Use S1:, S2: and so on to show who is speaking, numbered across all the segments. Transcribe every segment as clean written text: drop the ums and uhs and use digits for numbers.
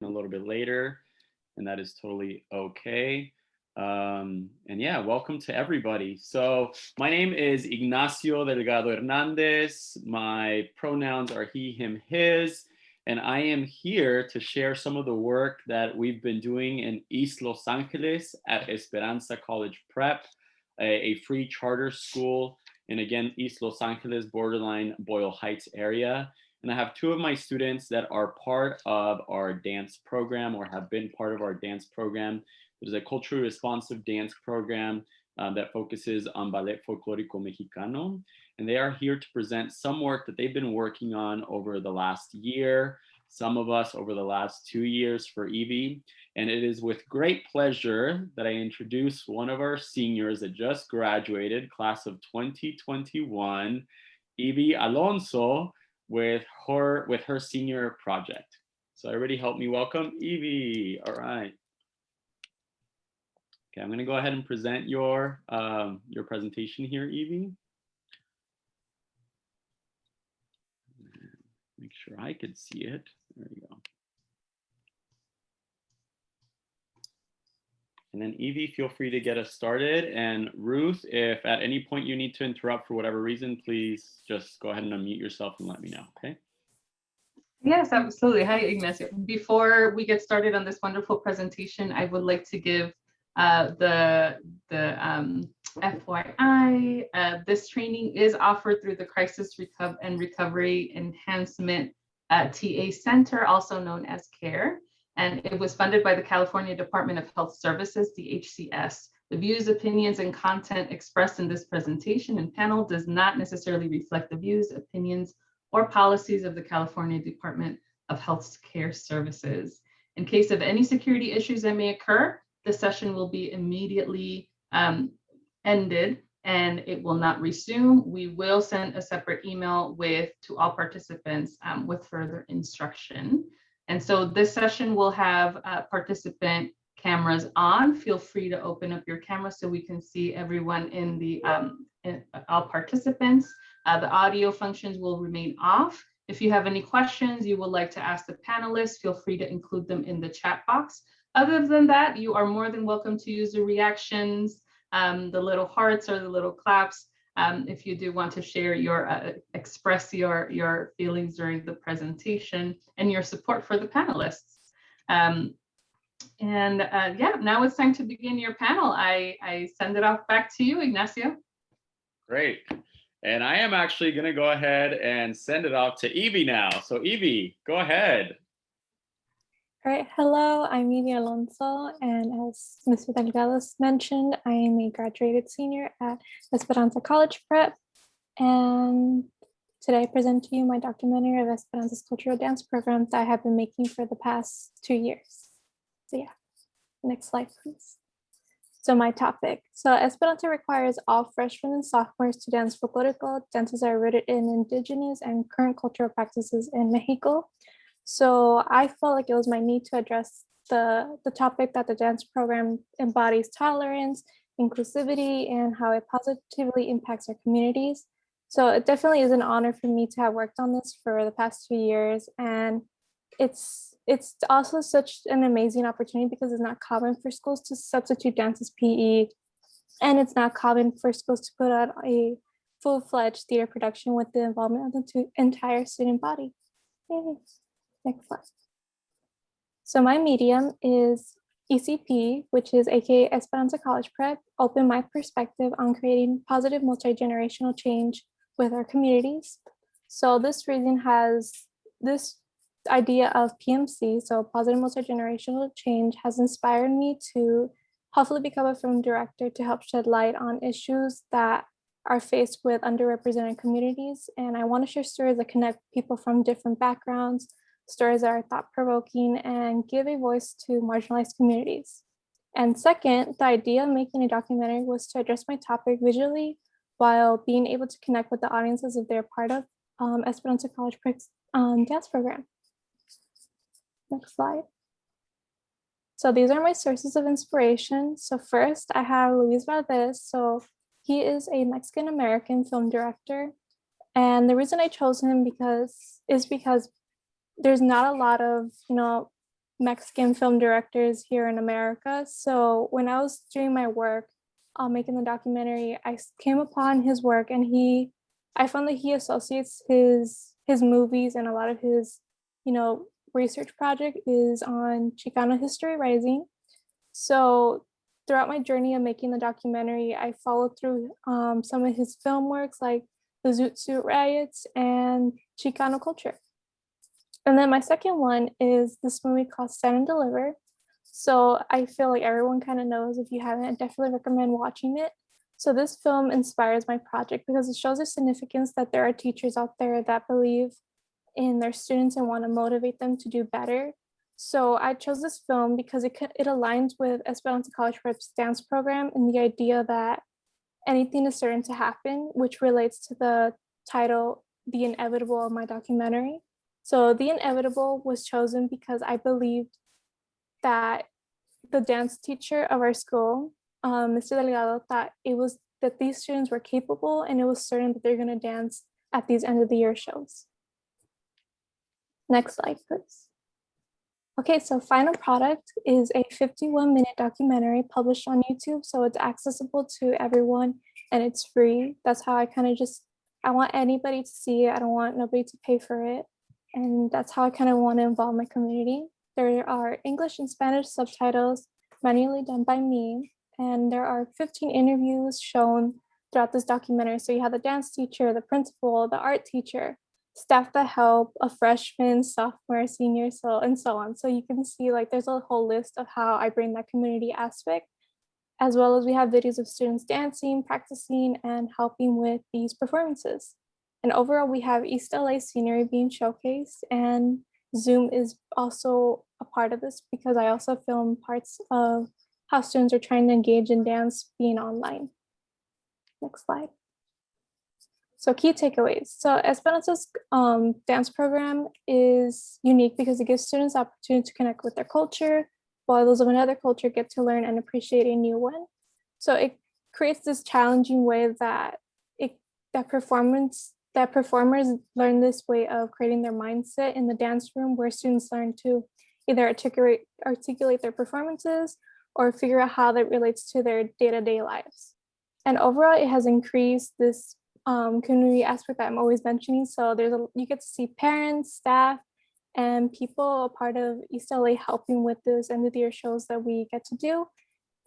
S1: a little bit later, and that is totally okay. And yeah, welcome to everybody. So my name is Ignacio Delgado Hernandez. My pronouns are he, him, his, and I am here to share some of the work that we've been doing in East Los Angeles at Esperanza College Prep, a free charter school in, again, East Los Angeles, borderline Boyle Heights area. And I have two of my students that are part of our dance program or have been part of our dance program. There's a culturally responsive dance program that focuses on ballet folklorico mexicano. And they are here to present some work that they've been working on over the last year, some of us over the last 2 years for Evie. And it is with great pleasure that I introduce one of our seniors that just graduated, class of 2021, Evie Alonso, with her senior project. So everybody help me welcome Evie. All right. Okay, I'm going to go ahead and present your presentation here, Evie. Make sure I could see it. There you go. And then Evie, feel free to get us started. And Ruth, if at any point you need to interrupt for whatever reason, please just go ahead and unmute yourself and let me know, okay?
S2: Yes, absolutely. Hi, Ignacio. Before we get started on this wonderful presentation, I would like to give the FYI. This training is offered through the Crisis and Recovery Enhancement TA Center, also known as CARE, and it was funded by the California Department of Health Services, the HCS. The views, opinions, and content expressed in this presentation and panel does not necessarily reflect the views, opinions, or policies of the California Department of Health Care Services. In case of any security issues that may occur, the session will be immediately ended and it will not resume. We will send a separate email to all participants with further instruction. And so this session will have participant cameras on. Feel free to open up your camera so we can see everyone in the all participants. The audio functions will remain off. If you have any questions you would like to ask the panelists, feel free to include them in the chat box. Other than that, you are more than welcome to use the reactions, the little hearts or the little claps, if you do want to share express your feelings during the presentation and your support for the panelists. Yeah, now it's time to begin your panel. I send it off back to you, Ignacio.
S1: Great. And I am actually going to go ahead and send it off to Evie now. So Evie, go ahead.
S3: All right, hello, I'm Evie Alonso, and as Mr. Delgado mentioned, I am a graduated senior at Esperanza College Prep, and today I present to you my documentary of Esperanza's cultural dance program that I have been making for the past 2 years. So yeah, next slide, please. So my topic. So Esperanza requires all freshmen and sophomores to dance folklorico dances that are rooted in indigenous and current cultural practices in Mexico. So I felt like it was my need to address the topic that the dance program embodies tolerance, inclusivity, and how it positively impacts our communities. So it definitely is an honor for me to have worked on this for the past 2 years. And it's also such an amazing opportunity because it's not common for schools to substitute dance as PE. And it's not common for schools to put out a full-fledged theater production with the involvement of the entire student body. Yay. Next slide. So my medium is ECP, which is AKA Esperanza College Prep, open my perspective on creating positive multi-generational change with our communities. So this reason has this idea of PMC, so positive multi-generational change, has inspired me to hopefully become a film director to help shed light on issues that are faced with underrepresented communities. And I want to share stories that connect people from different backgrounds, stories that are thought-provoking, and give a voice to marginalized communities. And second, the idea of making a documentary was to address my topic visually while being able to connect with the audiences if they're part of Esperanza College Prep's dance program. Next slide. So these are my sources of inspiration. So first, I have Luis Valdez. So he is a Mexican-American film director. And the reason I chose him is because there's not a lot of, Mexican film directors here in America. So when I was doing my work making the documentary, I came upon his work, and I found that he associates his movies and a lot of his, research project is on Chicano history rising. So throughout my journey of making the documentary, I followed through some of his film works like the Zoot Suit Riots and Chicano culture. And then my second one is this movie called Stand and Deliver. So I feel like everyone kind of knows. If you haven't, I definitely recommend watching it. So this film inspires my project because it shows the significance that there are teachers out there that believe in their students and want to motivate them to do better. So I chose this film because it aligns with Esperanza College Prep's dance program and the idea that anything is certain to happen, which relates to the title, The Inevitable, of my documentary. So The Inevitable was chosen because I believed that the dance teacher of our school, Mr. Delgado, thought that these students were capable, and it was certain that they're going to dance at these end of the year shows. Next slide, please. Okay, so final product is a 51-minute documentary published on YouTube. So it's accessible to everyone and it's free. That's how I want anybody to see it. I don't want nobody to pay for it. And that's how I kind of want to involve my community. There are English and Spanish subtitles manually done by me. And there are 15 interviews shown throughout this documentary. So you have the dance teacher, the principal, the art teacher, staff that help, a freshman, sophomore, senior, and so on. So you can see there's a whole list of how I bring that community aspect, as well as we have videos of students dancing, practicing, and helping with these performances. And overall, we have East LA scenery being showcased, and Zoom is also a part of this because I also film parts of how students are trying to engage in dance being online. Next slide. So key takeaways. So Esperanza's dance program is unique because it gives students the opportunity to connect with their culture, while those of another culture get to learn and appreciate a new one. So it creates this challenging way that performers learn this way of creating their mindset in the dance room, where students learn to either articulate their performances or figure out how that relates to their day-to-day lives. And overall, it has increased this community aspect that I'm always mentioning. So you get to see parents, staff, and people a part of East LA helping with this end of the year shows that we get to do.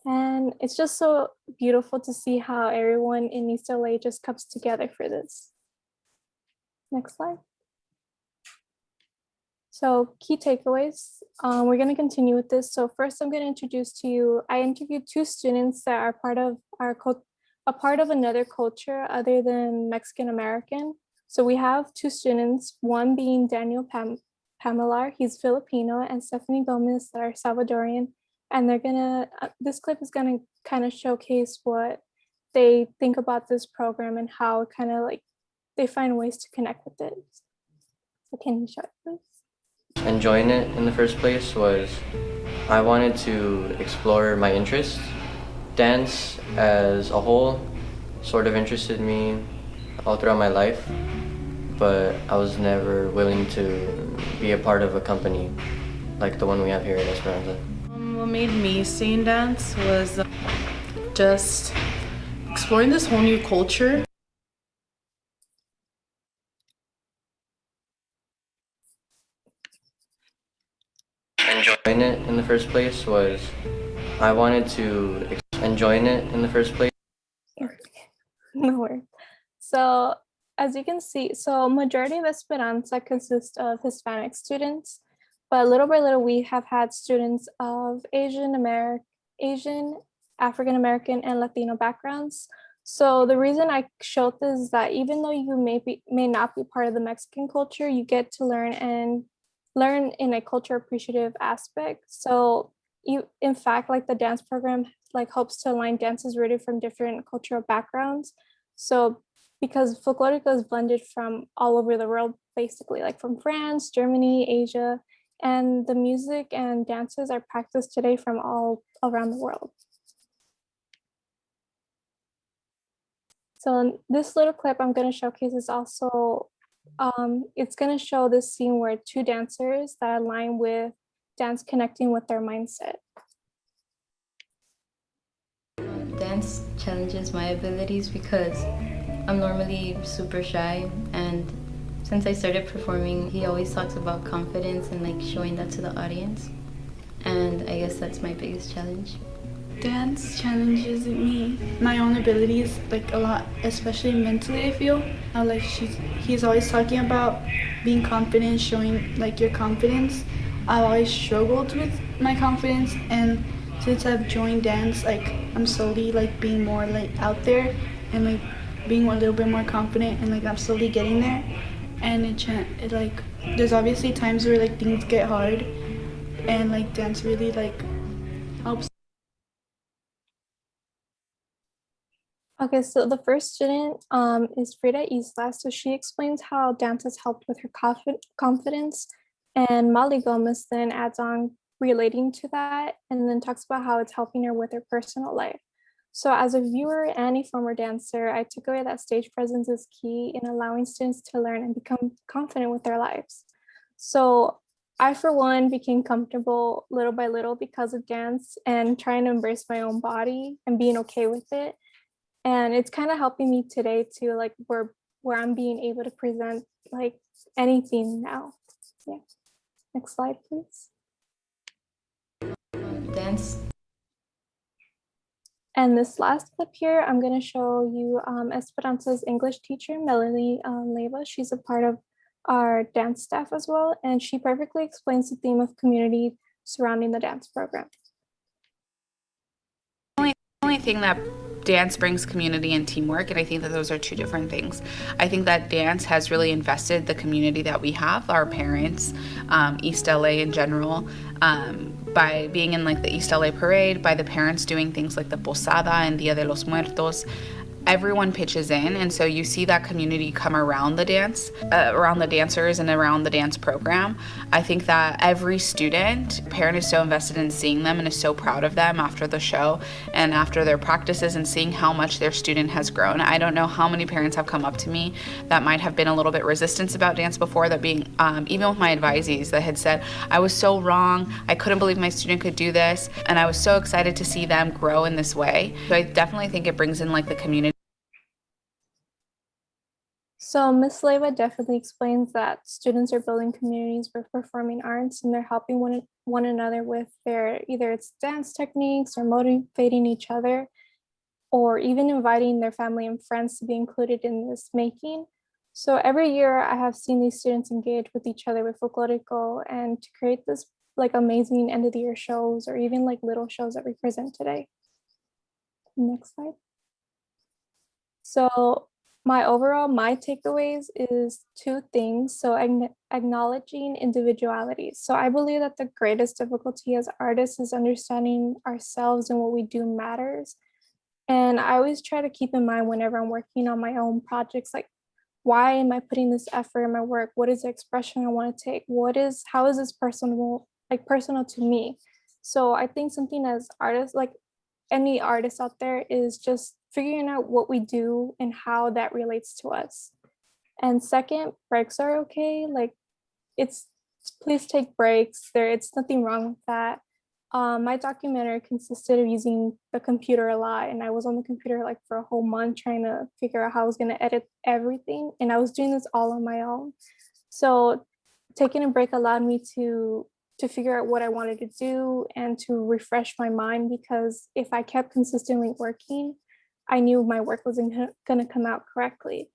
S3: And it's just so beautiful to see how everyone in East LA just comes together for this. Next slide. So key takeaways, we're going to continue with this. So first I'm going to introduce to you, I interviewed two students that are a part of another culture other than Mexican American. So we have two students, one being Daniel Pamilar, he's Filipino, and Stephanie Gomez, that are Salvadorian. And this clip is gonna kind of showcase what they think about this program and how kind of they find ways to connect with it. So can you show it, please?
S4: Enjoying it in the first place was I wanted to explore my interests. Dance as a whole sort of interested me all throughout my life, but I was never willing to be a part of a company like the one we have here at Esperanza.
S5: What made me stay in dance was just exploring this whole new culture.
S4: Enjoying it in the first place was I wanted to enjoying it in the first place.
S3: No worries. So as you can see, so majority of Esperanza consists of Hispanic students, but little by little we have had students of Asian, African American, and Latino backgrounds. So the reason I showed this is that even though you may not be part of the Mexican culture, you get to learn in a culture appreciative aspect. So in fact, the dance program helps to align dances rooted from different cultural backgrounds. So because folklorico is blended from all over the world, basically, from France, Germany, Asia, and the music and dances are practiced today from all around the world. So in this little clip I'm going to showcase is also, it's going to show this scene where two dancers that align with dance connecting with their mindset.
S6: Dance challenges my abilities because I'm normally super shy, and since I started performing, he always talks about confidence and like showing that to the audience, and I guess that's my biggest challenge.
S7: Dance challenges me, my own abilities, like a lot, especially mentally. I feel how like he's always talking about being confident, showing like your confidence. I've always struggled with my confidence, and since I've joined dance, like I'm slowly like being more like out there and like being a little bit more confident, and like I'm slowly getting there. And it like there's obviously times where like things get hard, and like dance really like helps.
S3: Okay, so the first student is Frida Islas. So she explains how dance has helped with her confidence, and Molly Gomez then adds on relating to that and then talks about how it's helping her with her personal life. So as a viewer and a former dancer, I took away that stage presence is key in allowing students to learn and become confident with their lives. So I, for one, became comfortable little by little because of dance and trying to embrace my own body and being okay with it. And it's kind of helping me today too, like where I'm being able to present like anything now. Yeah. Next slide, please.
S6: Dance.
S3: And this last clip here, I'm going to show you Esperanza's English teacher, Melanie Leyva. She's a part of our dance staff as well, and she perfectly explains the theme of community surrounding the dance program.
S8: The only thing that dance brings community and teamwork, and I think that those are two different things. I think that dance has really invested the community that we have, our parents, East LA in general, by being in like the East LA parade, by the parents doing things like the Posada and Dia de los Muertos. Everyone pitches in, and so you see that community come around the dance, around the dancers and around the dance program. I think that every parent is so invested in seeing them and is so proud of them after the show and after their practices and seeing how much their student has grown. I don't know how many parents have come up to me that might have been a little bit resistant about dance before, that being, even with my advisees, that had said, I was so wrong, I couldn't believe my student could do this, and I was so excited to see them grow in this way. So I definitely think it brings in like the community.
S3: So Ms. Leyva definitely explains that students are building communities with performing arts, and they're helping one another with either it's dance techniques or motivating each other, or even inviting their family and friends to be included in this making. So every year I have seen these students engage with each other with folklorico and to create this like amazing end of the year shows or even like little shows that we present today. Next slide. So my takeaways is two things. So acknowledging individuality. So I believe that the greatest difficulty as artists is understanding ourselves and what we do matters. And I always try to keep in mind whenever I'm working on my own projects, like, why am I putting this effort in my work? What is the expression I want to take? How is this personal to me? So I think something as artists, like any artist out there, is just figuring out what we do and how that relates to us. And second, breaks are okay. Like please take breaks. It's nothing wrong with that. My documentary consisted of using the computer a lot, and I was on the computer like for a whole month trying to figure out how I was going to edit everything, and I was doing this all on my own. So taking a break allowed me to figure out what I wanted to do and to refresh my mind, because if I kept consistently working, I knew my work wasn't going to come out correctly.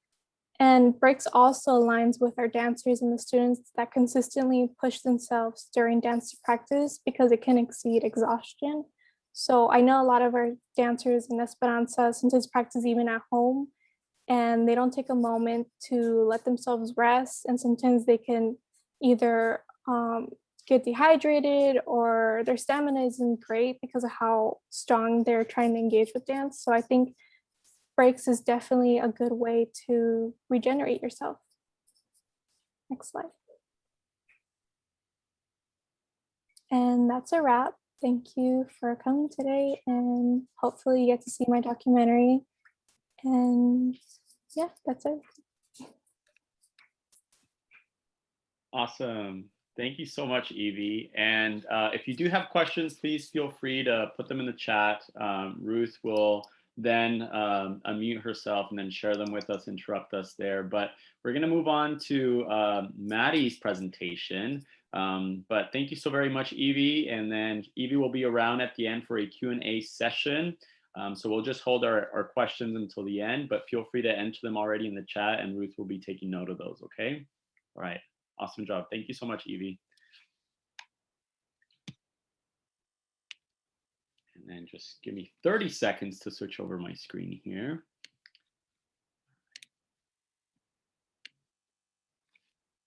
S3: And breaks also aligns with our dancers and the students that consistently push themselves during dance practice, because it can exceed exhaustion. So I know a lot of our dancers in Esperanza sometimes practice even at home, and they don't take a moment to let themselves rest. And sometimes they can either get dehydrated or their stamina isn't great because of how strong they're trying to engage with dance. So I think breaks is definitely a good way to regenerate yourself. Next slide. And that's a wrap. Thank you for coming today, and hopefully you get to see my documentary. And yeah, that's it.
S1: Awesome. Thank you so much, Evie. And if you do have questions, please feel free to put them in the chat. Ruth will then unmute herself and then share them with us, interrupt us there. But we're going to move on to Maddie's presentation. But thank you so very much, Evie. And then Evie will be around at the end for a Q&A session. So we'll just hold our questions until the end, but feel free to enter them already in the chat and Ruth will be taking note of those, okay? All right. Awesome job. Thank you so much, Evie. And then just give me 30 seconds to switch over my screen here.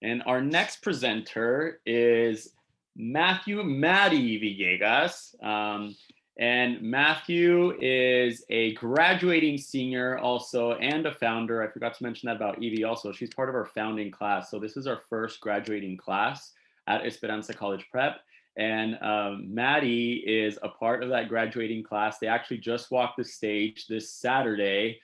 S1: And our next presenter is Matthew Matty Villegas. And Matthew is a graduating senior also and a founder. I forgot to mention that about Evie also. She's part of our founding class. So this is our first graduating class at Esperanza College Prep. And Maddie is a part of that graduating class. They actually just walked the stage this Saturday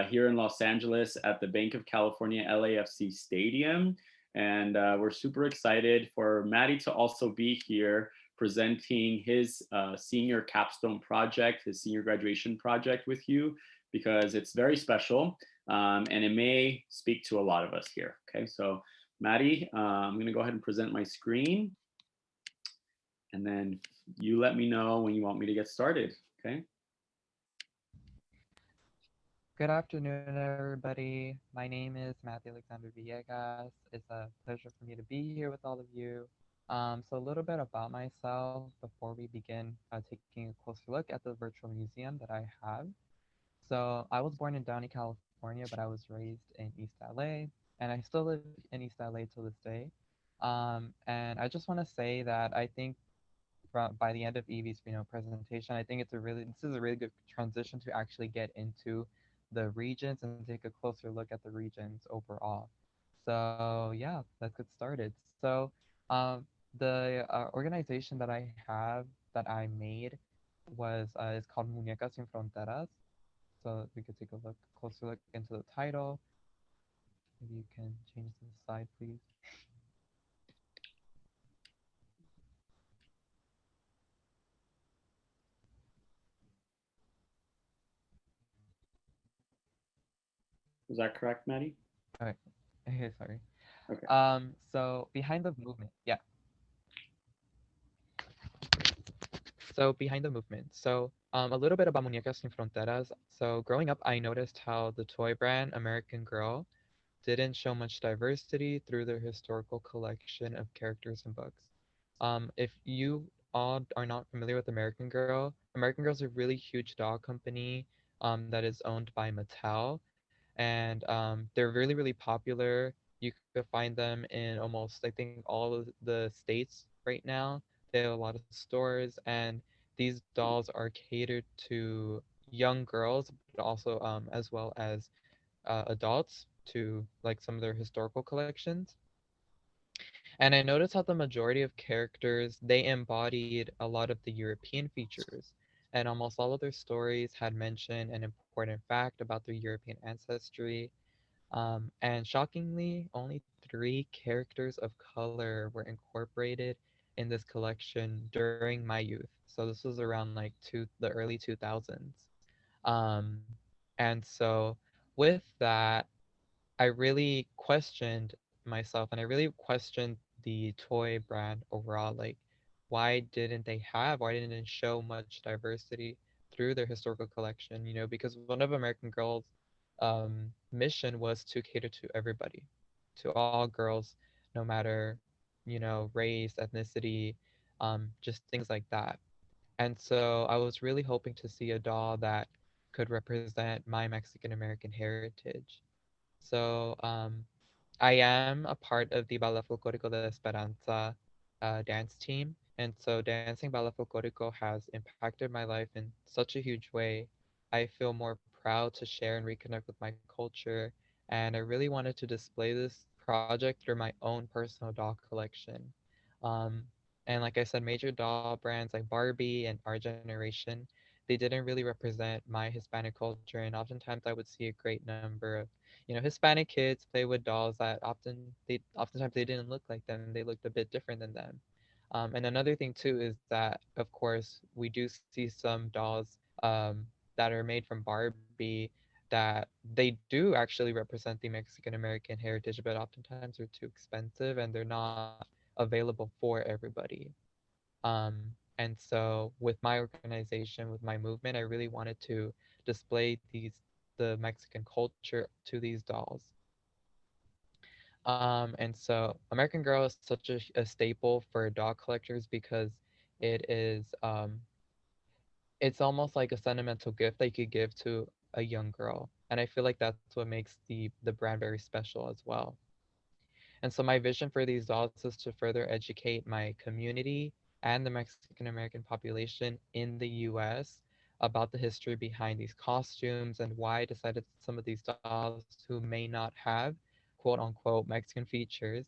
S1: here in Los Angeles at the Bank of California LAFC Stadium. And we're super excited for Maddie to also be here presenting his senior capstone project, his senior graduation project with you, because it's very special and it may speak to a lot of us here. Okay, so Maddie, I'm gonna go ahead and present my screen and then you let me know when you want me to get started, okay?
S9: Good afternoon, everybody. My name is Matthew Alexander Villegas. It's a pleasure for me to be here with all of you. So a little bit about myself before we begin taking a closer look at the virtual museum that I have. So I was born in Downey, California, but I was raised in East LA, and I still live in East LA to this day. And I just want to say that I think by the end of Evie's presentation, I think this is a really good transition to actually get into the regions and take a closer look at the regions overall. So yeah, let's get started. So the organization that I have that I made was is called Muñecas Sin Fronteras. So we could take a closer look into the title. Maybe you can change the slide, please.
S1: Was that correct, Maddie?
S9: Okay. Okay, sorry.
S1: Okay.
S9: So behind the movement, yeah. So behind the movement. So a little bit about Muñecas Sin Fronteras. So growing up, I noticed how the toy brand American Girl didn't show much diversity through their historical collection of characters and books. If you all are not familiar with American Girl is a really huge doll company that is owned by Mattel, and they're really, really popular. You could find them in almost, I think, all of the states right now. They have a lot of stores, and these dolls are catered to young girls, but also as well as adults to like some of their historical collections. And I noticed how the majority of characters, they embodied a lot of the European features. And almost all of their stories had mentioned an important fact about their European ancestry. And shockingly, only 3 characters of color were incorporated in this collection during my youth. So this was around like the early 2000s. Um, and so with that, I really questioned myself and I really questioned the toy brand overall. Like, why didn't it show much diversity through their historical collection? Because one of American Girl's mission was to cater to everybody, to all girls, no matter, race, ethnicity, just things like that. And so I was really hoping to see a doll that could represent my Mexican American heritage. So I am a part of the Ballet Folklorico de Esperanza dance team. And so dancing Ballet Folklorico has impacted my life in such a huge way. I feel more proud to share and reconnect with my culture. And I really wanted to display this project through my own personal doll collection. Um, and like I said, major doll brands like Barbie and Our Generation, they didn't really represent my Hispanic culture. And oftentimes I would see a great number of Hispanic kids play with dolls that oftentimes they didn't look like them. They looked a bit different than them. And another thing too is that, of course, we do see some dolls that are made from Barbie that they do actually represent the Mexican American heritage, but oftentimes they're too expensive and they're not available for everybody. And so with my organization, with my movement, I really wanted to display the Mexican culture to these dolls. And so American Girl is such a staple for doll collectors because it is it's almost like a sentimental gift that you could give to a young girl. And I feel like that's what makes the brand very special as well. And so my vision for these dolls is to further educate my community and the Mexican American population in the US about the history behind these costumes and why I decided some of these dolls who may not have quote unquote Mexican features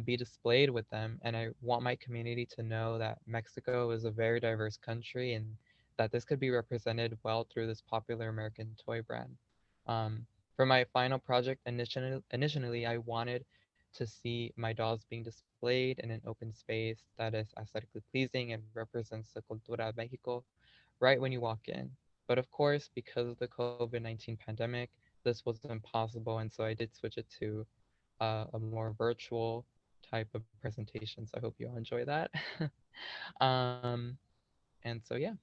S9: be displayed with them. And I want my community to know that Mexico is a very diverse country and that this could be represented well through this popular American toy brand. For my final project, initially I wanted to see my dolls being displayed in an open space that is aesthetically pleasing and represents the cultura of Mexico right when you walk in. But of course, because of the COVID-19 pandemic, this was impossible. And so I did switch it to a more virtual type of presentation. So I hope you all enjoy that. um, and so, yeah.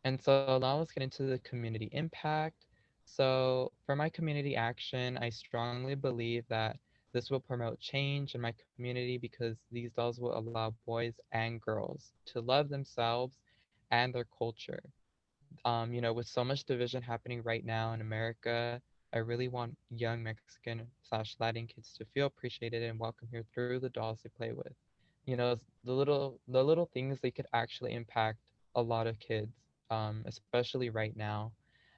S9: And so now let's get into the community impact. So for my community action, I strongly believe that this will promote change in my community because these dolls will allow boys and girls to love themselves and their culture. With so much division happening right now in America, I really want young Mexican/Latin kids to feel appreciated and welcome here through the dolls they play with. The little things they could actually impact a lot of kids, especially right now.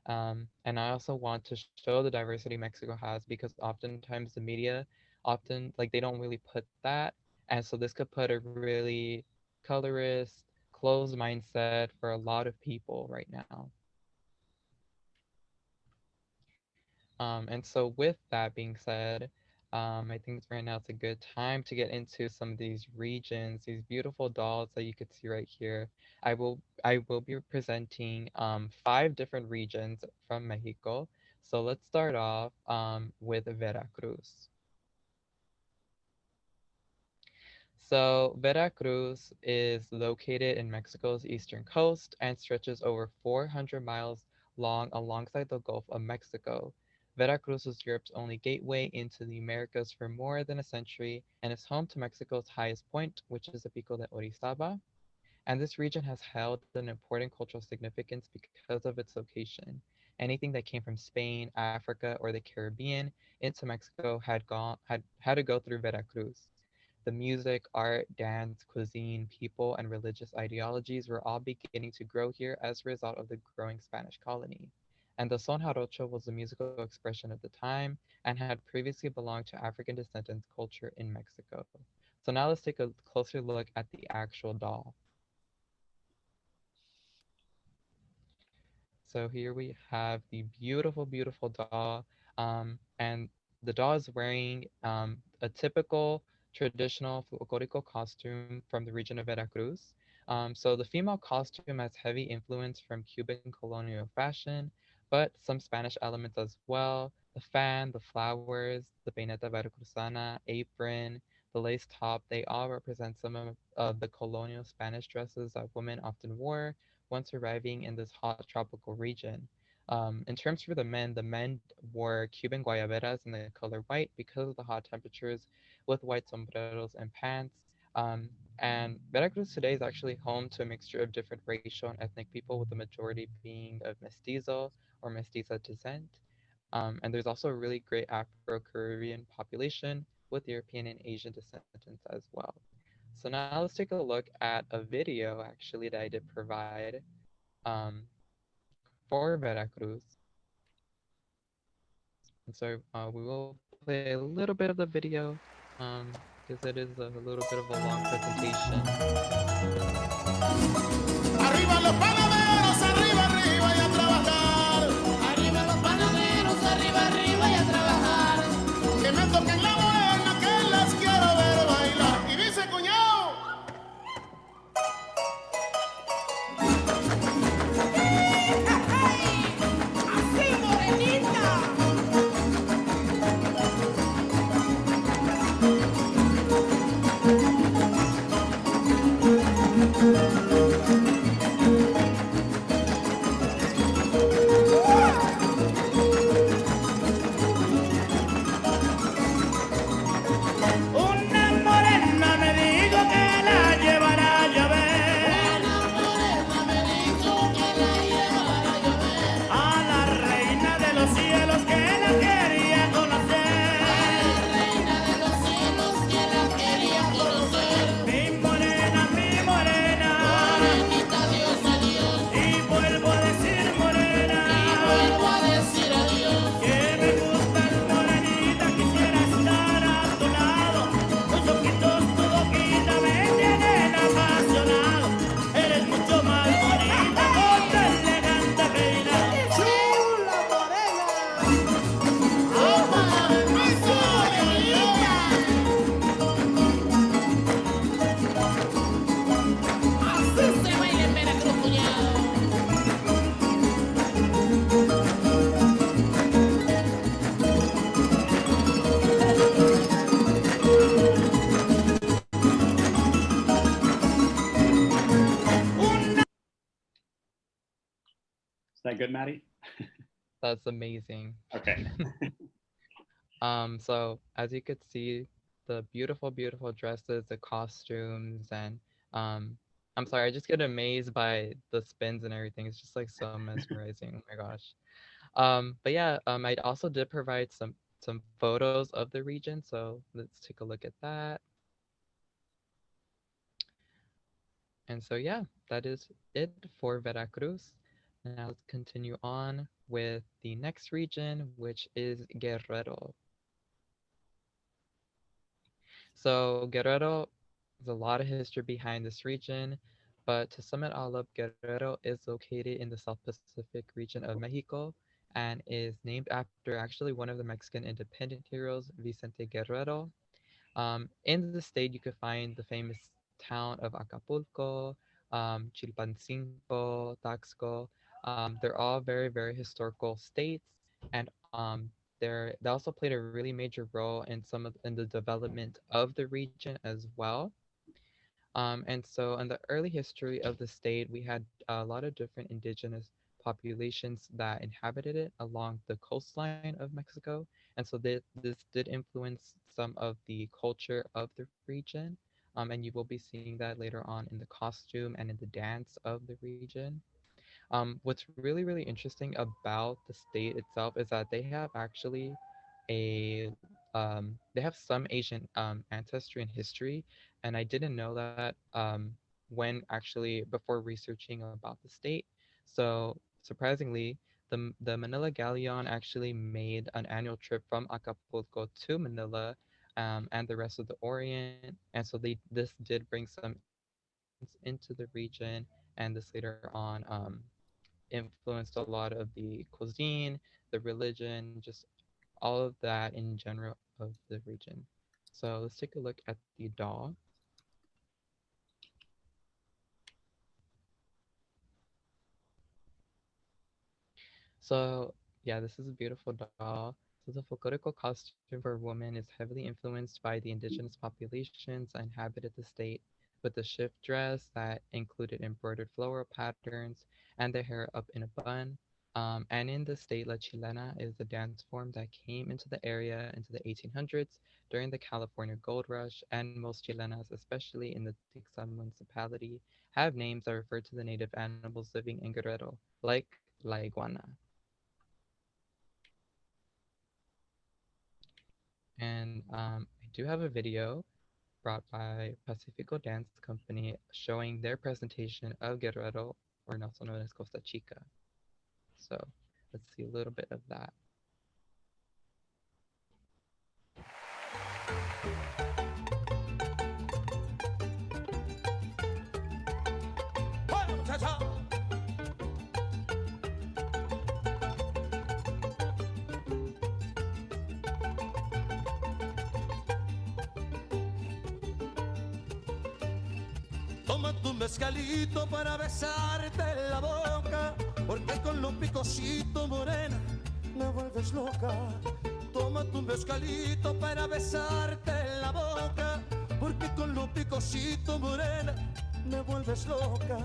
S9: And I also want to show the diversity Mexico has because oftentimes the media often like they don't really put that, and so this could put a really colorist, closed mindset for a lot of people right now. And so with that being said, I think right now it's a good time to get into some of these regions, these beautiful dolls that you could see right here. I will be presenting 5 different regions from Mexico. So let's start off with Veracruz. So Veracruz is located in Mexico's eastern coast and stretches over 400 miles long alongside the Gulf of Mexico. Veracruz was Europe's only gateway into the Americas for more than a century and is home to Mexico's highest point, which is the Pico de Orizaba. And this region has held an important cultural significance because of its location. Anything that came from Spain, Africa, or the Caribbean into Mexico had to go through Veracruz. The music, art, dance, cuisine, people, and religious ideologies were all beginning to grow here as a result of the growing Spanish colony. And the son jarocho was the musical expression of the time and had previously belonged to African descendants culture in Mexico. So now let's take a closer look at the actual doll. So here we have the beautiful, beautiful doll. And the doll is wearing a typical traditional folklorico costume from the region of Veracruz. So the female costume has heavy influence from Cuban colonial fashion, but some Spanish elements as well. The fan, the flowers, the peineta veracruzana, apron, the lace top, they all represent some of the colonial Spanish dresses that women often wore once arriving in this hot tropical region. In terms for the men wore Cuban guayaberas in the color white because of the hot temperatures with white sombreros and pants. And Veracruz today is actually home to a mixture of different racial and ethnic people, with the majority being of mestizo or mestiza descent. And there's also a really great Afro-Caribbean population with European and Asian descendants as well. So now let's take a look at a video actually that I did provide for Veracruz. And so we will play a little bit of the video because it is a little bit of a long presentation.
S10: Arriba los panaderos, arriba, arriba y a trabajar. arriba, arriba y a trabajar. Que me toquen la buena, que las quiero ver bailar. Y dice, cuñado. ¡Así, morenita! Una morena me dijo que la llevará a llover. Una morena me dijo que la llevará a llover. A la reina de los cielos que la quería conocer. A la reina de los cielos que la quería conocer. Mi morena, morenita, Dios, adiós. Y vuelvo a decir morena. Y vuelvo a decir adiós. Que me gustas morenita, quisiera estar a tu lado. Tus ojitos, tu boquita me tienen apasionado. Eres mucho más bonita con tu elegante peinado. ¡Chula morena! ¡Opa! ¡Eso, Leolita! Así se baila en Veracruz, cuñado.
S1: Is that good, Maddie?
S9: That's amazing.
S1: Okay.
S9: So as you could see, the beautiful, beautiful dresses, the costumes, and I'm sorry, I just get amazed by the spins and everything. It's just like so mesmerizing. Oh my gosh. But yeah, I also did provide some photos of the region, so let's take a look at that. And so yeah, that is it for Veracruz. Now let's continue on with the next region, which is Guerrero. So Guerrero, there's a lot of history behind this region, but to sum it all up, Guerrero is located in the South Pacific region of Mexico and is named after actually one of the Mexican independent heroes, Vicente Guerrero. In the state, you could find the famous town of Acapulco, Chilpancingo, Taxco. They're all very, very historical states, and they also played a really major role in the development of the region as well. And so in the early history of the state, we had a lot of different indigenous populations that inhabited it along the coastline of Mexico. And so this did influence some of the culture of the region. And you will be seeing that later on in the costume and in the dance of the region. What's really, really interesting about the state itself is that they have actually they have some Asian ancestry and history, and I didn't know that when actually before researching about the state. So surprisingly, the Manila Galleon actually made an annual trip from Acapulco to Manila and the rest of the Orient, and so this did bring some into the region, and this later on influenced a lot of the cuisine, the religion, just all of that in general of the region. So let's take a look at the doll. So yeah, this is a beautiful doll. So the folklorico costume for women is heavily influenced by the indigenous populations that inhabited the state, with the shift dress that included embroidered floral patterns and the hair up in a bun. And in the state, La Chilena is a dance form that came into the area into the 1800s during the California Gold Rush, and most Chilenas, especially in the Tixan municipality, have names that refer to the native animals living in Guerrero, like La Iguana. And I do have a video brought by Pacifico Dance Company showing their presentation of Guerrero, or also known as Costa Chica. So let's see a little bit of that.
S10: Toma tu mezcalito para besarte en la boca, porque con los picositos morena me vuelves loca. Toma tu mezcalito para besarte en la boca, porque con los picositos morena me vuelves loca.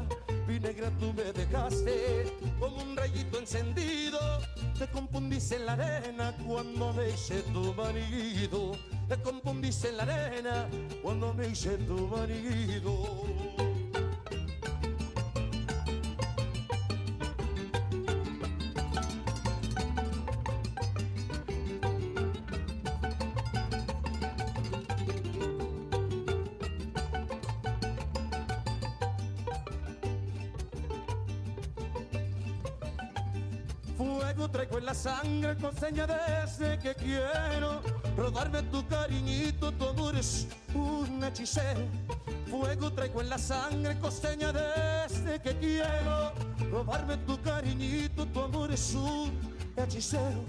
S10: Mi negra, tú me dejaste como un rayito encendido. Te confundiste en la arena cuando me hice tu marido. Te confundiste en la arena cuando me hice tu marido. Fuego traigo en la sangre, coseña desde que quiero robarme tu cariñito, tu amor es un hechicero. Fuego traigo en la sangre, coseña desde que quiero robarme tu cariñito, tu amor es un hechicero.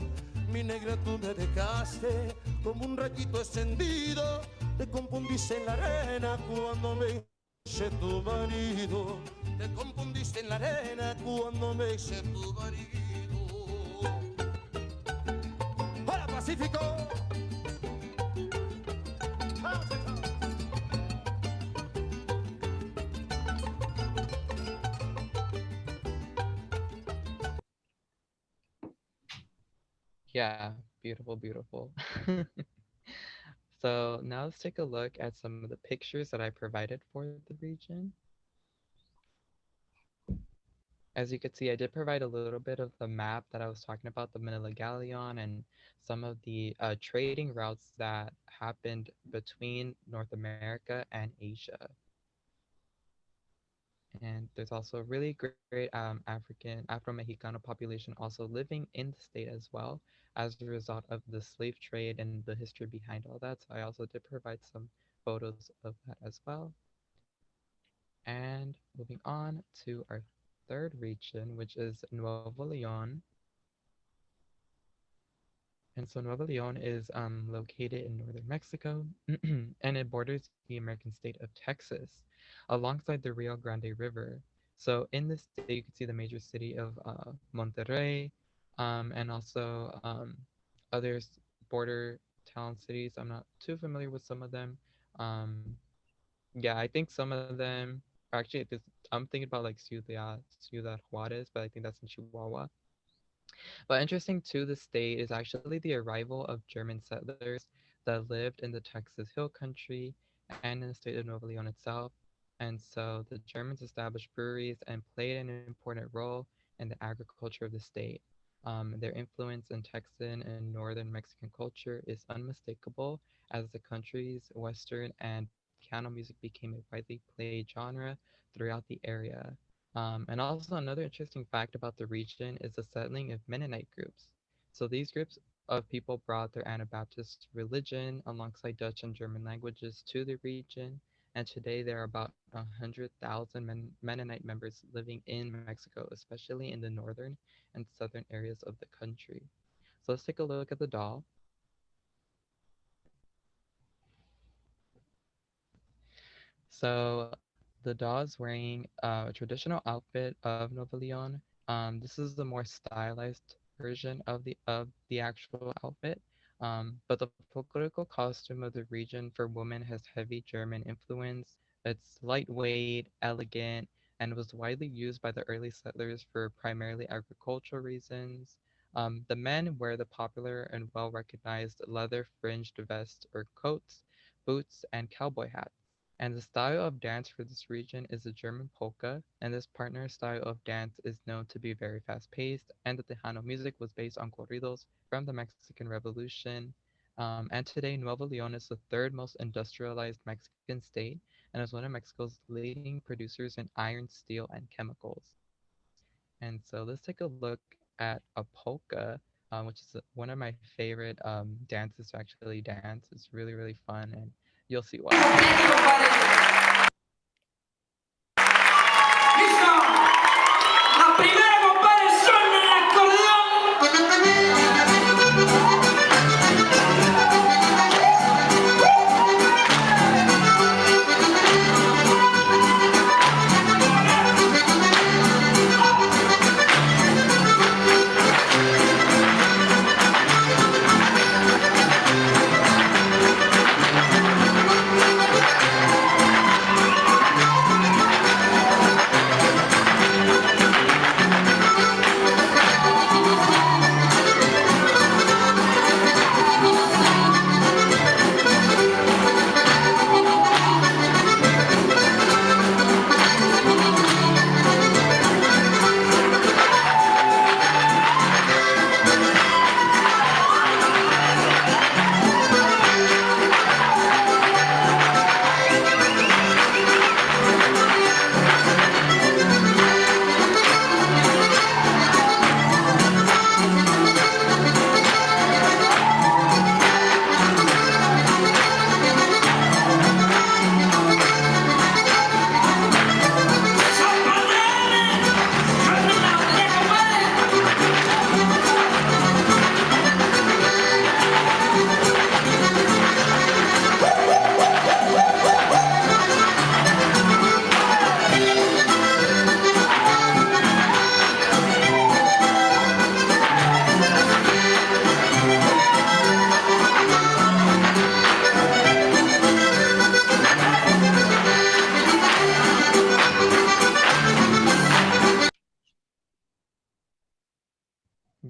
S10: Mi negra, tú me dejaste como un rayito encendido. Te confundiste en la arena cuando me hice tu marido. Te confundiste en la arena cuando me hice tu marido. ¡Hola, Pacífico!
S9: Yeah, beautiful, beautiful. So now let's take a look at some of the pictures that I provided for the region. As you can see, I did provide a little bit of the map that I was talking about, the Manila Galleon, and some of the trading routes that happened between North America and Asia. And there's also a really great Afro-Mexicano population also living in the state as well as a result of the slave trade and the history behind all that. So I also did provide some photos of that as well. And moving on to our third region, which is Nuevo Leon. And so Nuevo Leon is located in northern Mexico, and it borders the American state of Texas, alongside the Rio Grande River. So in this state, you can see the major city of Monterrey, and also other border town cities. I'm not too familiar with some of them. Yeah, I think some of them, actually, I'm thinking about like Ciudad Juarez, but I think that's in Chihuahua. But interesting to the state is actually the arrival of German settlers that lived in the Texas Hill Country and in the state of Nuevo Leon itself. And so the Germans established breweries and played an important role in the agriculture of the state. Their influence in Texan and northern Mexican culture is unmistakable, as the country's Western and piano music became a widely played genre throughout the area. And also another interesting fact about the region is the settling of Mennonite groups. So these groups of people brought their Anabaptist religion alongside Dutch and German languages to the region. And today there are about 100,000 Mennonite members living in Mexico, especially in the northern and southern areas of the country. So let's take a look at the doll. So the doll is wearing a traditional outfit of Nuevo Leon. This is the more stylized version of the actual outfit. But the folklorico costume of the region for women has heavy German influence. It's lightweight, elegant, and was widely used by the early settlers for primarily agricultural reasons. The men wear the popular and well-recognized leather fringed vest or coats, boots, and cowboy hats. And the style of dance for this region is the German polka, and this partner style of dance is known to be very fast-paced, and the Tejano music was based on corridos from the Mexican Revolution. And today, Nuevo Leon is the third most industrialized Mexican state, and is one of Mexico's leading producers in iron, steel, and chemicals. And so let's take a look at a polka, which is one of my favorite dances to actually dance. It's really, really fun, and you'll see why.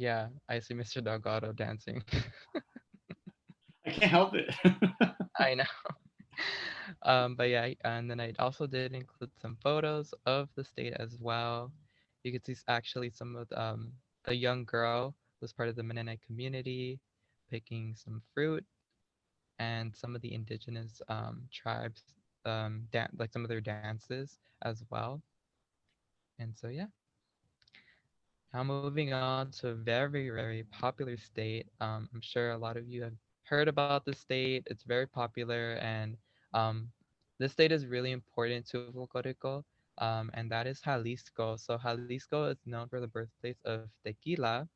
S9: Yeah, I see Mr. Delgado dancing.
S1: I can't help it.
S9: I know. But yeah, and then I also did include some photos of the state as well. You could see actually some of a young girl was part of the Mennonite community, picking some fruit, and some of the indigenous tribes, like some of their dances as well. And so yeah, now moving on to a very, very popular state. I'm sure a lot of you have heard about the state. It's very popular, and um, this state is really important to Folklorico, and that is Jalisco. So Jalisco is known for the birthplace of tequila,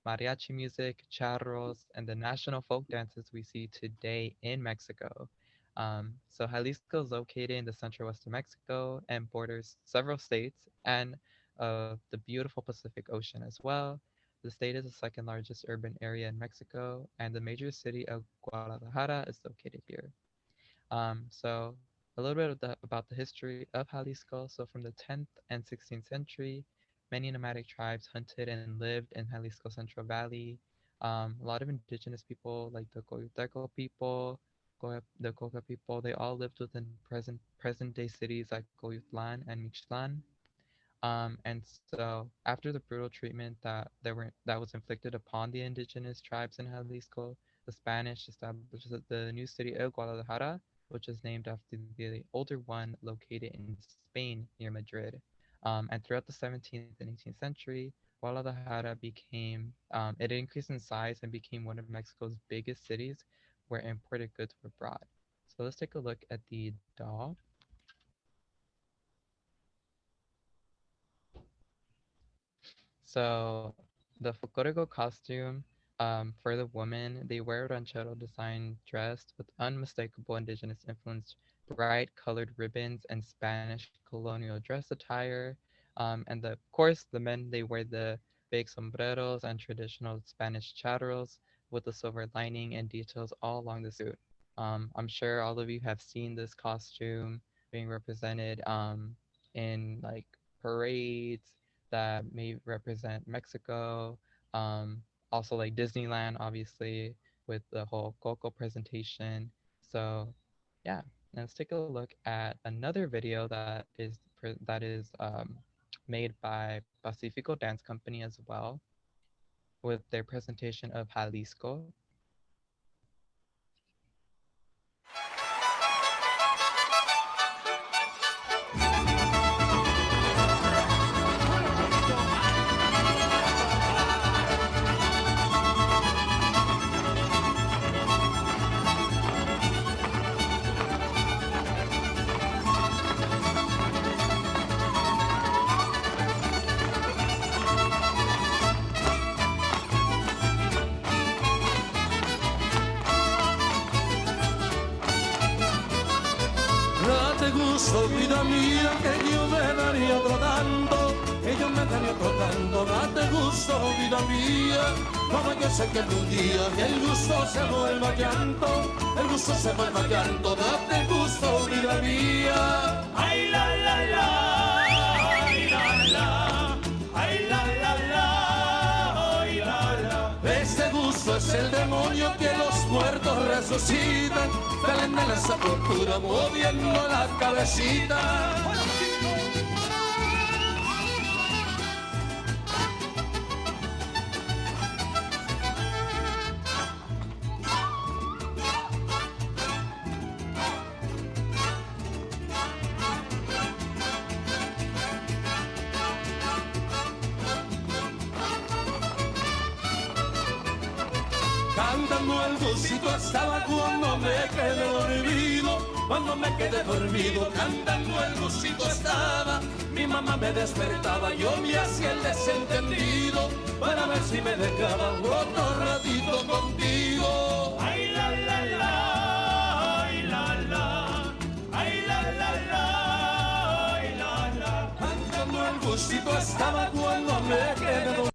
S9: mariachi music, charros, and the national folk dances we see today in Mexico. So Jalisco is located in the central west of Mexico and borders several states and the beautiful Pacific Ocean as well. The state is the second largest urban area in Mexico, and the major city of Guadalajara is located here. So a little bit of about the history of Jalisco. So from the 10th and 16th century, many nomadic tribes hunted and lived in Jalisco Central Valley. A lot of indigenous people, like the Coyuteco people, the Coca people, they all lived within present day cities like Coyutlan and Mixtlan. And so after the brutal treatment that was inflicted upon the indigenous tribes in Jalisco, the Spanish established the new city of Guadalajara, which is named after the older one located in Spain near Madrid. And throughout the 17th and 18th century, Guadalajara it increased in size and became one of Mexico's biggest cities where imported goods were brought. So let's take a look at the doll. So the folklorico costume for the women, they wear a ranchero design dress with unmistakable indigenous influence, bright colored ribbons, and Spanish colonial dress attire. And of course, the men, they wear the big sombreros and traditional Spanish charros with the silver lining and details all along the suit. I'm sure all of you have seen this costume being represented in like parades that may represent Mexico. Also like Disneyland, obviously, with the whole Coco presentation. So yeah, let's take a look at another video that is made by Pacifico Dance Company as well, with their presentation of Jalisco.
S10: Date gusto, vida mía, que yo me daría otro tanto, que yo me daría otro tanto. Date gusto, vida mía, como yo sé que algún día el gusto se vuelva llanto, el gusto se vuelva llanto. Date gusto, vida mía. Ay, la, la, la, ay, la, la, ay, la, la, la, ay, la, la. Este gusto es el demonio que los muertos resucitan, salen de la sepultura moviendo la cabecita. Cantando el gusito estaba cuando me quedé dormido, cuando me quedé dormido, cantando el gusito estaba. Mi mamá me despertaba, yo me hacía el desentendido, para ver si me dejaba otro ratito contigo. Ay, la, la, la, ay, la, la, ay, la, la, la, ay, la, la. Cantando el gusito estaba cuando me quedé dormido.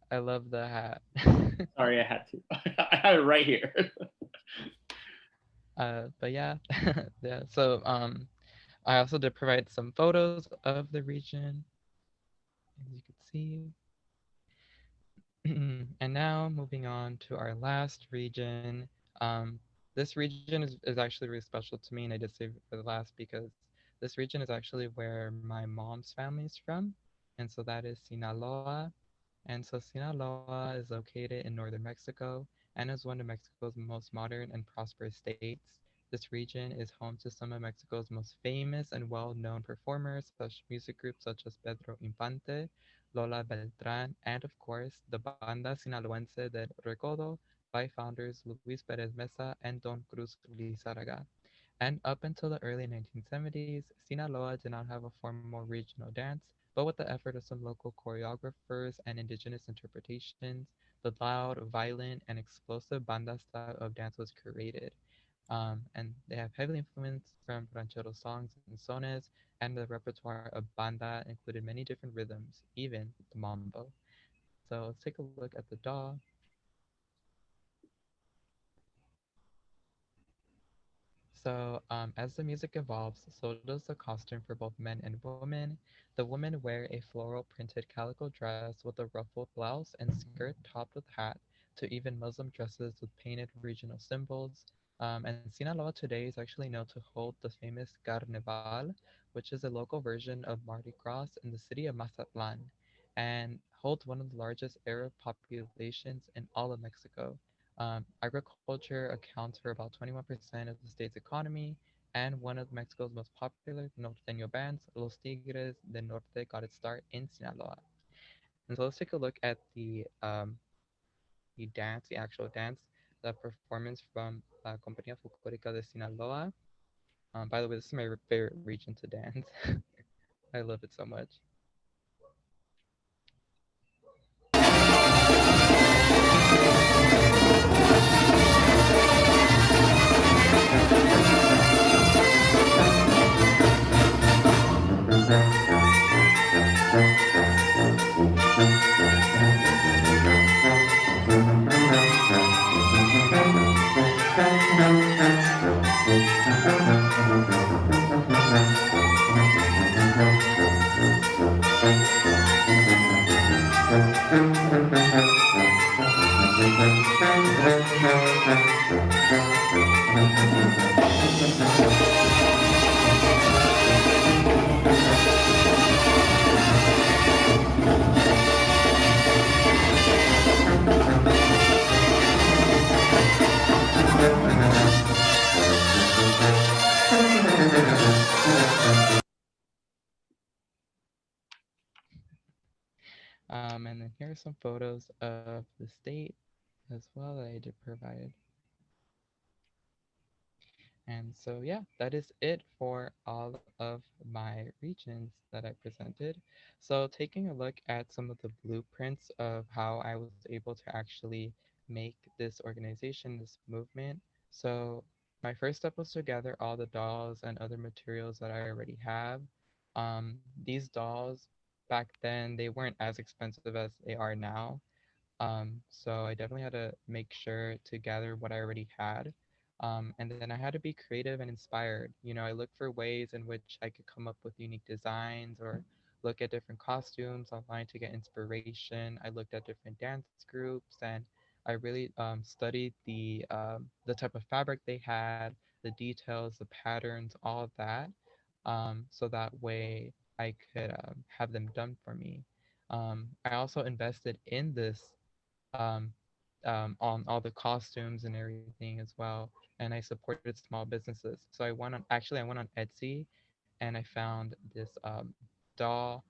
S9: I love the hat.
S1: Sorry, I had to. I have it right here.
S9: But yeah, yeah. So I also did provide some photos of the region, as you can see. And now moving on to our last region. This region is actually really special to me, and I did save it for the last because this region is actually where my mom's family is from. And so that is Sinaloa. And so Sinaloa is located in northern Mexico and is one of Mexico's most modern and prosperous states. This region is home to some of Mexico's most famous and well-known performers, such music groups such as Pedro Infante, Lola Beltran, and of course, the Banda Sinaloense del Recodo by founders Luis Perez Mesa and Don Cruz Lizarraga. And up until the early 1970s, Sinaloa did not have a formal regional dance, but with the effort of some local choreographers and indigenous interpretations, the loud, violent, and explosive banda style of dance was created. And they have heavily influenced from ranchero songs and sones, and the repertoire of banda included many different rhythms, even the mambo. So let's take a look at the doll. So, as the music evolves, so does the costume for both men and women. The women wear a floral printed calico dress with a ruffled blouse and skirt topped with hat, to even Muslim dresses with painted regional symbols. And Sinaloa today is actually known to hold the famous Carnaval, which is a local version of Mardi Gras in the city of Mazatlan, and holds one of the largest Arab populations in all of Mexico. Agriculture accounts for about 21% of the state's economy, and one of Mexico's most popular norteño bands, Los Tigres del Norte, got its start in Sinaloa. And so let's take a look at the dance, the actual dance, the performance from Compañía Folklorica de Sinaloa. By the way, this is my favorite region to dance. I love it so much. And then here are some photos of the state as well that I did provide. And so, yeah, that is it for all of my regions that I presented. So taking a look at some of the blueprints of how I was able to actually make this organization, this movement. So my first step was to gather all the dolls and other materials that I already have. These dolls back then, they weren't as expensive as they are now. So I definitely had to make sure to gather what I already had. And then I had to be creative and inspired. You know, I looked for ways in which I could come up with unique designs or look at different costumes online to get inspiration. I looked at different dance groups and I really studied the type of fabric they had, the details, the patterns, all of that. So that way I could have them done for me. I also invested in this um, on all the costumes and everything as well. And I supported small businesses. So I went on Etsy and I found this doll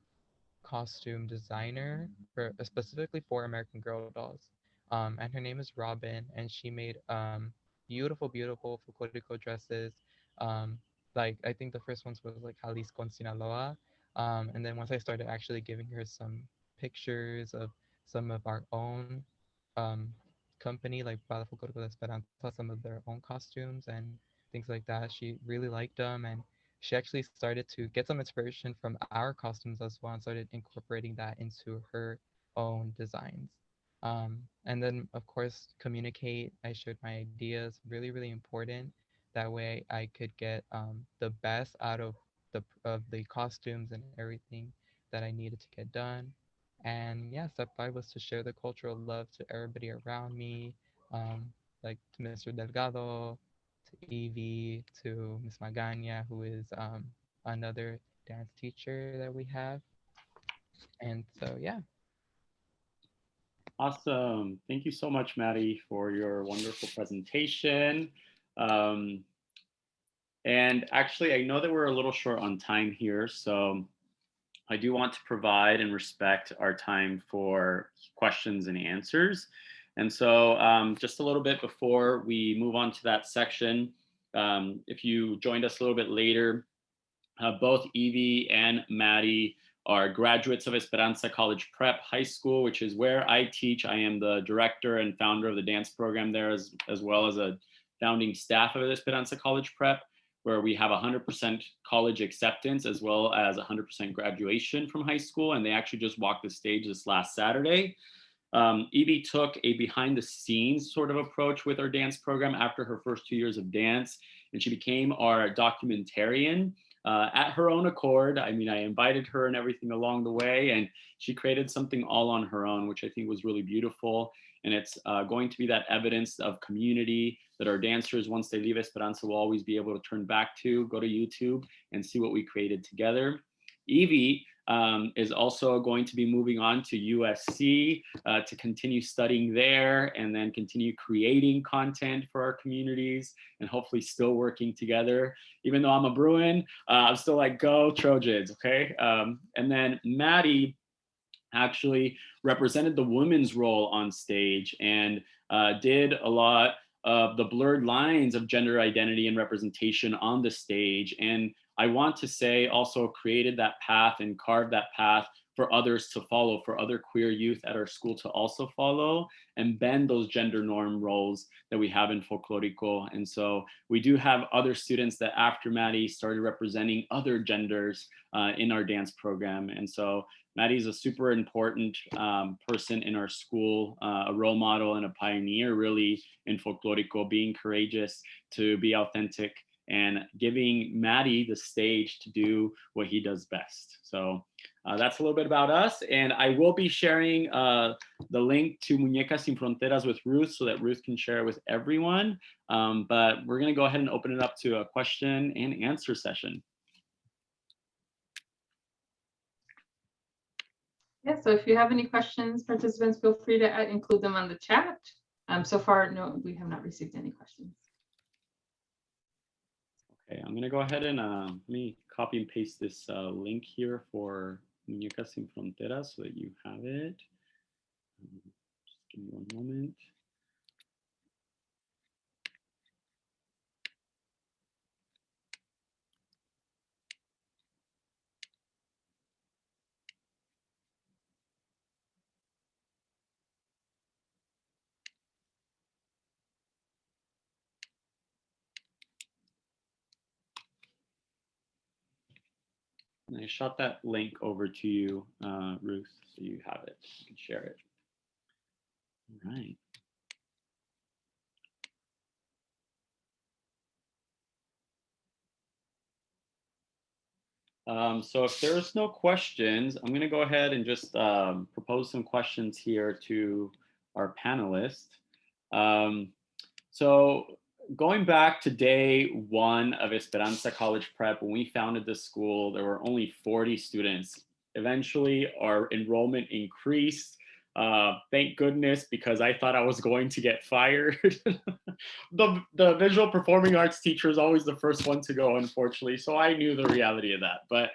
S9: costume designer for specifically for American Girl dolls. And her name is Robin, and she made beautiful, beautiful folklorico dresses. Um, like I think the first ones was like Jalisco and Sinaloa. And then once I started actually giving her some pictures of some of our own um, company, like Ballet Folklorico de Esperanza, some of their own costumes and things like that, she really liked them, and she actually started to get some inspiration from our costumes as well and started incorporating that into her own designs. And then, of course, communicate. I shared my ideas, really, really important. That way I could get the best out of the costumes and everything that I needed to get done. And yeah, step 5 was to share the cultural love to everybody around me, like to Mr. Delgado, to Evie, to Miss Magana, who is another dance teacher that we have. And so yeah.
S1: Awesome. Thank you so much, Maddie, for your wonderful presentation. Um, and actually, I know that we're a little short on time here, so I do want to provide and respect our time for questions and answers. And so just a little bit before we move on to that section, if you joined us a little bit later, both Evie and Maddie are graduates of Esperanza College Prep High School, which is where I teach. I am the director and founder of the dance program there, as well as a founding staff of Esperanza College Prep, where we have 100% college acceptance as well as 100% graduation from high school. And they actually just walked the stage this last Saturday. Evie took a behind the scenes sort of approach with our dance program after her first 2 years of dance, and she became our documentarian. At her own accord. I mean, I invited her and everything along the way, and she created something all on her own, which I think was really beautiful. And it's going to be that evidence of community that our dancers, once they leave Esperanza, will always be able to turn back to, go to YouTube and see what we created together. Evie is also going to be moving on to USC to continue studying there and then continue creating content for our communities and hopefully still working together. Even though I'm a Bruin, I'm still like, go Trojans, okay? And then Maddie actually represented the women's role on stage and did a lot of the blurred lines of gender identity and representation on the stage. And I want to say also created that path and carved that path for others to follow, for other queer youth at our school to also follow and bend those gender norm roles that we have in folklorico. And so we do have other students that after Maddie started representing other genders in our dance program. And so Maddie's a super important person in our school, a role model and a pioneer really in folklorico, being courageous to be authentic and giving Maddie the stage to do what he does best. So that's a little bit about us. And I will be sharing the link to Muñecas Sin Fronteras with Ruth so that Ruth can share it with everyone. But we're gonna go ahead and open it up to a question and answer session.
S2: Yeah, so if you have any questions, participants, feel free to include them on the chat. So far, no, we have not received any questions.
S1: Okay, I'm gonna go ahead and let me copy and paste this link here for Muñecas Sin Fronteras so that you have it. Just give me one moment. And I shot that link over to you, Ruth, so you have it. You can share it. All right. So if there's no questions, I'm going to go ahead and just propose some questions here to our panelists. So going back to day one of Esperanza College Prep, when we founded this school, there were only 40 students. Eventually, our enrollment increased. Thank goodness, because I thought I was going to get fired. The visual performing arts teacher is always the first one to go, unfortunately. So I knew the reality of that. But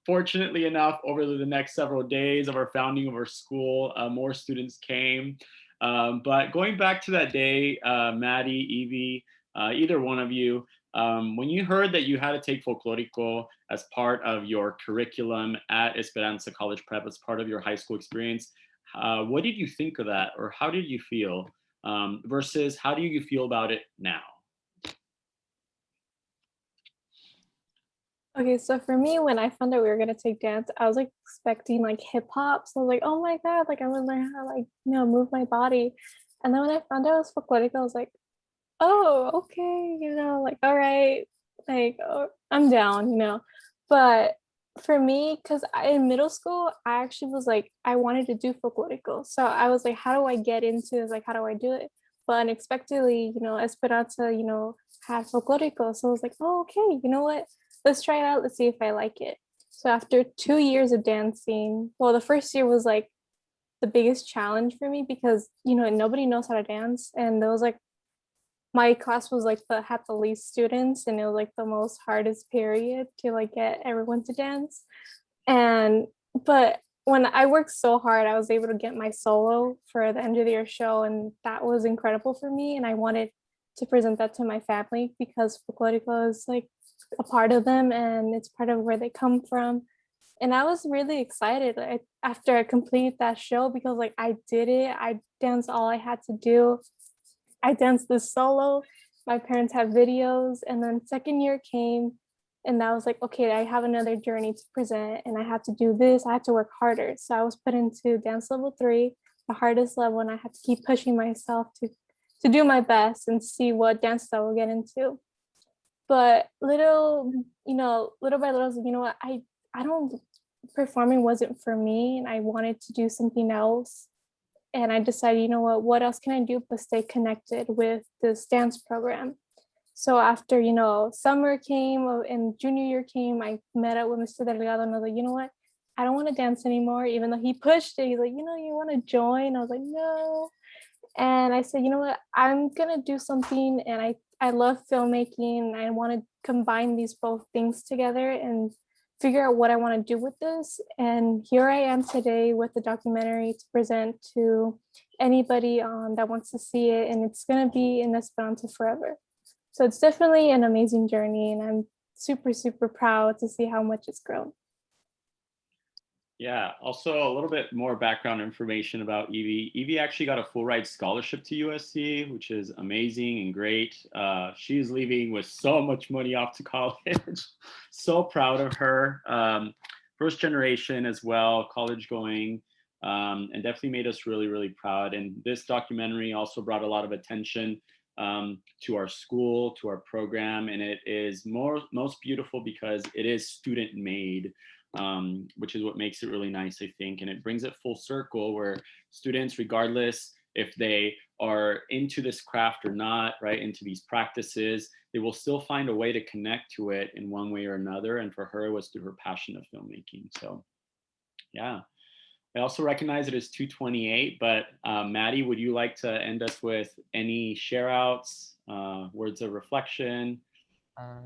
S1: fortunately enough, over the next several days of our founding of our school, more students came. But going back to that day, Maddie, Evie, either one of you, when you heard that you had to take folklorico as part of your curriculum at Esperanza College Prep, as part of your high school experience, what did you think of that, or how did you feel versus how do you feel about it now?
S3: Okay, so for me, when I found out we were gonna take dance, I was like expecting like hip hop. So I was like, oh my God, like I want to learn how to like, move my body. And then when I found out it was folklorico, I was like, oh, okay, like, all right, like, oh, I'm down, But for me, because in middle school, I actually was like, I wanted to do folklorico. So I was like, how do I get into it? Like, how do I do it? But unexpectedly, Esperanza, had folklorico. So I was like, oh, okay, you know what? Let's try it out. Let's see if I like it. So after 2 years of dancing, well, the first year was like the biggest challenge for me because, nobody knows how to dance. And there was like, my class was like had the least students, and it was like the most hardest period to like get everyone to dance. And but when I worked so hard, I was able to get my solo for the end of the year show, and that was incredible for me. And I wanted to present that to my family because folklorico is like a part of them, and it's part of where they come from. And I was really excited after I completed that show because like I did it. I danced all I had to do. I danced this solo. My parents have videos. And then second year came, and that was like, okay, I have another journey to present and I had to do this. I had to work harder. So I was put into dance level 3, the hardest level, and I had to keep pushing myself to do my best and see what dances I will get into. But little by little, I was like, you know what, I don't, performing wasn't for me, and I wanted to do something else. And I decided, you know what else can I do but stay connected with this dance program? So after, summer came and junior year came, I met up with Mr. Delgado, and I was like, you know what? I don't want to dance anymore, even though he pushed it. He's like, you want to join? I was like, no. And I said, you know what? I'm going to do something. And I love filmmaking. I want to combine these both things together and figure out what I want to do with this. And here I am today with the documentary to present to anybody that wants to see it. And it's going to be in Esperanza forever. So it's definitely an amazing journey. And I'm super, super proud to see how much it's grown.
S1: Yeah, also a little bit more background information about Evie. Evie actually got a full ride scholarship to USC, which is amazing and great. She's leaving with so much money off to college. So proud of her. First generation as well, college going, and definitely made us really, really proud. And this documentary also brought a lot of attention to our school, to our program, and it is most beautiful because it is student made. Which is what makes it really nice, I think. And it brings it full circle where students, regardless if they are into this craft or not, right, into these practices, they will still find a way to connect to it in one way or another. And for her, it was through her passion of filmmaking. So yeah. I also recognize it is 2:28, but Maddie, would you like to end us with any share outs, words of reflection?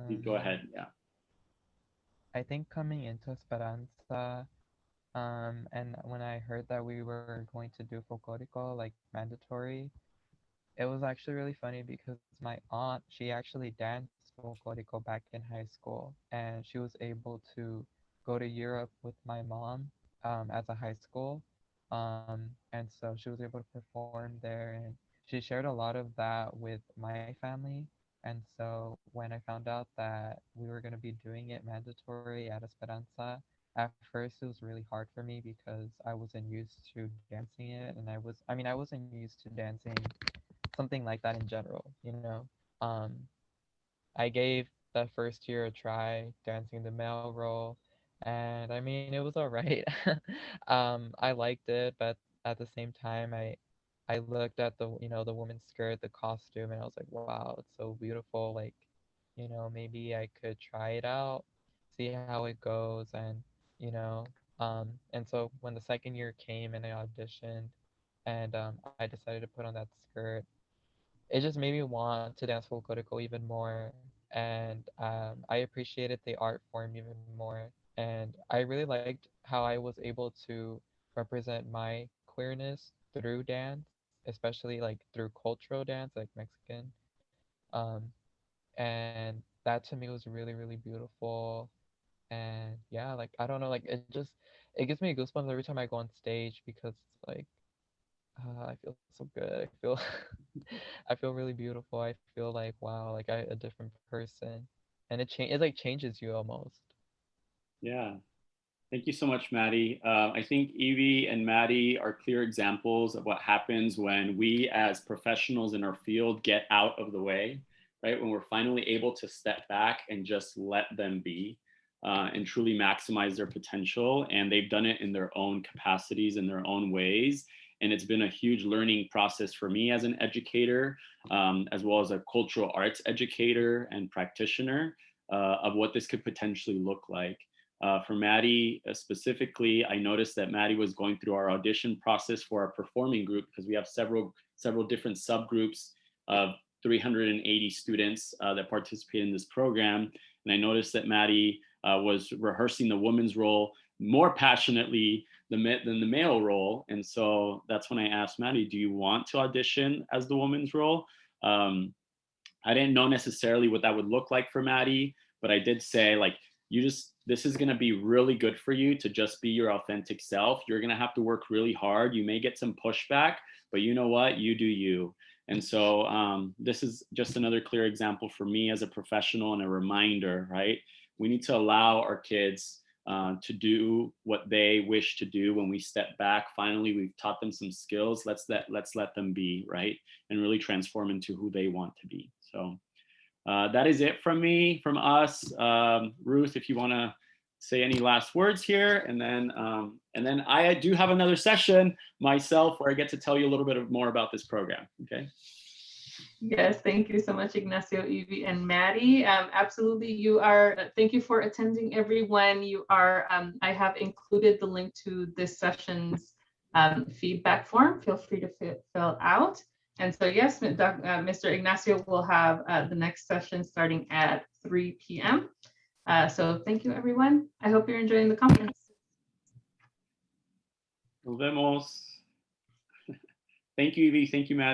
S1: Please go ahead. Yeah.
S9: I think coming into Esperanza, and when I heard that we were going to do folklorico, like mandatory, it was actually really funny because my aunt, she actually danced folklorico back in high school, and she was able to go to Europe with my mom as a high school. And so she was able to perform there, and she shared a lot of that with my family. And so when I found out that we were going to be doing it mandatory at Esperanza, at first it was really hard for me because I wasn't used to dancing it, and I wasn't used to dancing something like that in general, you know. Um, I gave the first year a try dancing the male role, and I mean it was all right. I liked it, but at the same time, I looked at the woman's skirt, the costume, and I was like, wow, it's so beautiful. Like, maybe I could try it out, see how it goes, you know, and so when the second year came and I auditioned, and I decided to put on that skirt, it just made me want to dance folklorico even more, and I appreciated the art form even more, and I really liked how I was able to represent my queerness through dance, especially like through cultural dance like Mexican, um, and that to me was really, really beautiful. And yeah, like I don't know, like it gives me goosebumps every time I go on stage because it's like I feel so good. I feel I feel really beautiful. I feel like wow, like a different person, and it like changes you almost.
S1: Yeah. Thank you so much, Maddie. I think Evie and Maddie are clear examples of what happens when we as professionals in our field get out of the way, right? When we're finally able to step back and just let them be. and truly maximize their potential. And they've done it in their own capacities, in their own ways. And it's been a huge learning process for me as an educator, as well as a cultural arts educator and practitioner, of what this could potentially look like. For Maddie specifically, I noticed that Maddie was going through our audition process for our performing group, because we have several different subgroups of 380 students that participate in this program. And I noticed that Maddie was rehearsing the woman's role more passionately than the male role. And so that's when I asked Maddie, do you want to audition as the woman's role? I didn't know necessarily what that would look like for Maddie, but I did say, like, this is going to be really good for you to just be your authentic self. You're going to have to work really hard. You may get some pushback, but you know what? You do you. And so this is just another clear example for me as a professional, and a reminder, right? We need to allow our kids to do what they wish to do. When we step back, finally, we've taught them some skills. Let's let them be, right? And really transform into who they want to be. So that is it from me, from us. Ruth, if you want to say any last words here, and then I do have another session myself where I get to tell you a little bit more about this program. Okay.
S2: Yes, thank you so much, Ignacio, Evie, and Maddie. Absolutely, you are. Thank you for attending, everyone. You are. I have included the link to this session's feedback form. Feel free to fill out. And so, yes, Mr. Ignacio will have the next session starting at 3 p.m. So thank you, everyone. I hope you're enjoying the conference.
S1: Nos vemos. Thank you, Evie. Thank you, Matt.